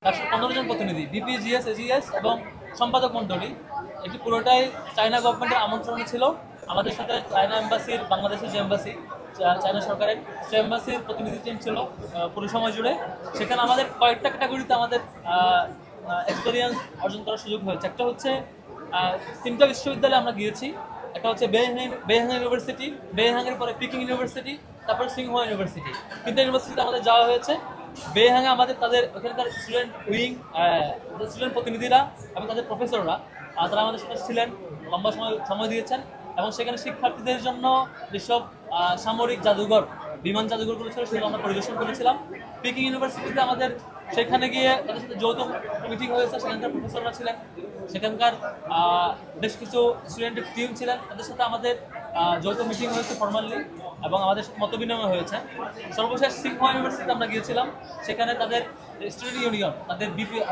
১১৫ জন প্রতিনিধি BPGS, AGS এবং সম্পাদক মণ্ডলী, এটি পুরোটাই চায়না গভর্নমেন্টের আমন্ত্রণে ছিল। আমাদের সাথে চায়না এম্বাসির, বাংলাদেশের যে এম্বাসি, চায়না সরকারের সে এম্বাসির প্রতিনিধি টিম ছিল পুরো সময় জুড়ে। সেখানে আমাদের কয়েকটা ক্যাটাগরিতে আমাদের এক্সপিরিয়েন্স অর্জন করার সুযোগ হয়েছে। একটা হচ্ছে তিনটা বিশ্ববিদ্যালয়ে আমরা গিয়েছি। একটা হচ্ছে বেইহাং ইউনিভার্সিটি, বেইহাংয়ের পরে পিকিং ইউনিভার্সিটি, তারপর সিংহুয়া ইউনিভার্সিটি। তিনটা ইউনিভার্সিটিতে আমাদের যাওয়া হয়েছে। বেইহাংয়ে আমাদের তাদের ওখানকার স্টুডেন্ট উইং, স্টুডেন্ট প্রতিনিধিরা এবং তাদের প্রফেসররা তারা আমাদের সাথে ছিলেন, লম্বা সময় দিয়েছেন এবং সেখানে শিক্ষার্থীদের জন্য যেসব সামরিক জাদুঘর, বিমান জাদুঘরগুলো ছিল সেগুলো আমরা পরিদর্শন করেছিলাম। পিকিং ইউনিভার্সিটিতে আমাদের সেখানে গিয়ে তাদের সাথে যৌথ মিটিং হয়েছে, সেখানকার প্রফেসররা ছিলেন, সেখানকার বেশ কিছু স্টুডেন্টের টিম ছিলেন, তাদের সাথে আমাদের যৌথ মিটিং হয়েছে ফর্মালি এবং আমাদের সাথে মত বিনিময় হয়েছে। সর্বশেষ সিংহুয়া ইউনিভার্সিটিতে আমরা গিয়েছিলাম, সেখানে তাদের স্টুডেন্ট ইউনিয়ন,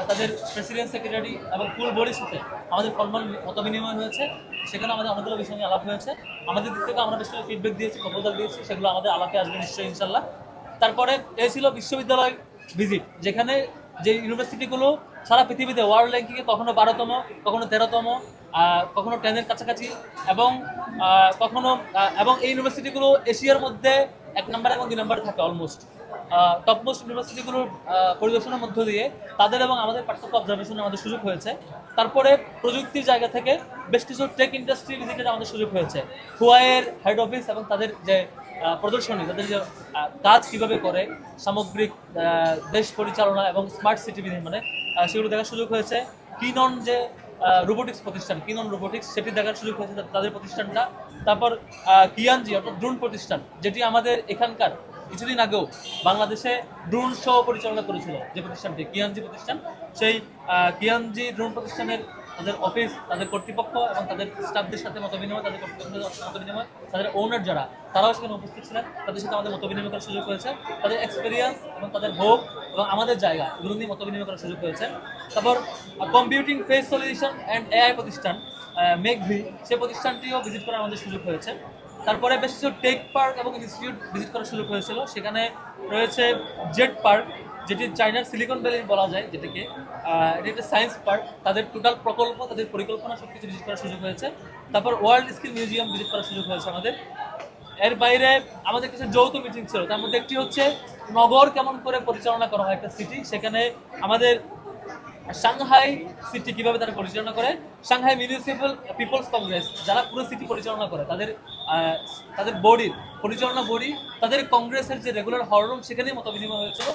তাদের প্রেসিডেন্ট, সেক্রেটারি এবং ফুল বোর্ডের সাথে আমাদের ফর্মাল মত বিনিময় হয়েছে। সেখানে আমাদের অনেকগুলো বিষয় নিয়ে আলাপ হয়েছে। আমাদের দিক থেকে আমরা বেশ কিছু ফিডব্যাক দিয়েছি, প্রপোজাল দিয়েছি, সেগুলো আমাদের আলাপে আসবে নিশ্চয়ই ইনশাল্লাহ। তারপরে এই ছিল বিশ্ববিদ্যালয় ভিজিট, যেখানে যে ইউনিভার্সিটিগুলো সারা পৃথিবীতে ওয়ার্ল্ড র্যাঙ্কিংয়ে কখনো 12তম, কখনো 13তম, কখনো 10-এর কাছাকাছি এবং এবং এই ইউনিভার্সিটিগুলো এশিয়ার মধ্যে 1 নম্বর এবং 2 নম্বরে থাকে অলমোস্ট। টপমোস্ট ইউনিভার্সিটিগুলোর পরিদর্শনের মধ্য দিয়ে তাদের এবং আমাদের পার্থক্য অবজারভেশনের আমাদের সুযোগ হয়েছে। তারপরে প্রযুক্তির জায়গা থেকে বেশ কিছু টেক ইন্ডাস্ট্রি ভিজিটের আমাদের সুযোগ হয়েছে। হুয়াইয়ের হেড অফিস এবং তাদের যে প্রদর্শনী, তাদের যে কাজ কীভাবে করে, সামগ্রিক দেশ পরিচালনা এবং স্মার্ট সিটি নির্মাণে, সেগুলো দেখার সুযোগ হয়েছে। কিনন যে রোবোটিক্স প্রতিষ্ঠান, কিনন রোবোটিক্স, সেটি দেখার সুযোগ হয়েছে তাদের প্রতিষ্ঠানটা। তারপর কিয়ানজি অর্থাৎ ড্রোন প্রতিষ্ঠান, যেটি আমাদের এখানকার কিছুদিন আগেও বাংলাদেশে ড্রোন শো পরিচালনা করেছিল যে প্রতিষ্ঠানটি, কিয়ানজি প্রতিষ্ঠান, সেই কিয়ানজি ড্রোন প্রতিষ্ঠানের তাদের অফিস, তাদের কর্তৃপক্ষ এবং তাদের স্টাফদের সাথে মত বিনিময়, তাদের কর্তৃপক্ষের মত বিনিময়, তাদের ওনার যারা, তারাও সেখানে উপস্থিত ছিলেন, তাদের সাথে আমাদের মত বিনিময় করার সুযোগ হয়েছে। তাদের এক্সপিরিয়েন্স এবং তাদের ভোগ এবং আমাদের জায়গা, এগুলো নিয়ে মত বিনিময় করার সুযোগ হয়েছে। তারপর computing face solution and AI প্রতিষ্ঠান মেঘভি, সে প্রতিষ্ঠানটিও ভিজিট করার আমাদের সুযোগ হয়েছে। তারপরে বেশ কিছু টেক পার্ক এবং ইনস্টিটিউট ভিজিট করার সুযোগ হয়েছিল। সেখানে রয়েছে জেড পার্ক, যেটি চায়নার সিলিকন ভ্যালি বলা যায়, যেটিকে এটি একটা সায়েন্স পার্ক, তাদের টোটাল প্রকল্প, তাদের পরিকল্পনা সব কিছু ভিজিট করার সুযোগ হয়েছে। তারপর ওয়ার্ল্ড স্কিল মিউজিয়াম ভিজিট করার সুযোগ হয়েছে আমাদের। এর বাইরে আমাদের কিছু যৌথ মিটিং ছিল, তার মধ্যে একটি হচ্ছে নগর কেমন করে পরিচালনা করা হয় একটা সিটি। সেখানে আমাদের সাংহাই সিটি কিভাবে তারা পরিচালনা করে, সাংহাই মিউনিসিপ্যাল পিপলস কংগ্রেস যারা পুরো সিটি পরিচালনা করে, তাদের বডির পরিচালনা বডি, তাদের কংগ্রেসের যে রেগুলার হল রুম, সেখানেই মত বিনিময় হয়েছিল।